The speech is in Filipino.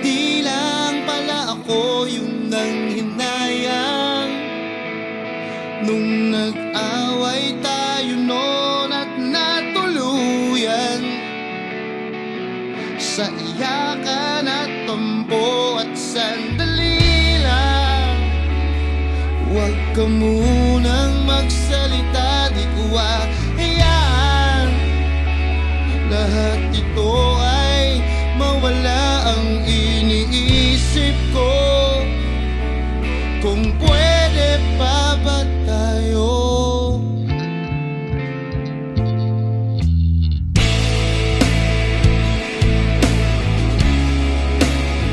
Di lang pala ako yung nanghinayang nung nag-away tayo noon at natuluyan sa iyakan at tampo at sandali lang. Huwag ka munang magsalita, di ko hayaan lahat ito ay mawala ang iniisip ko. Kung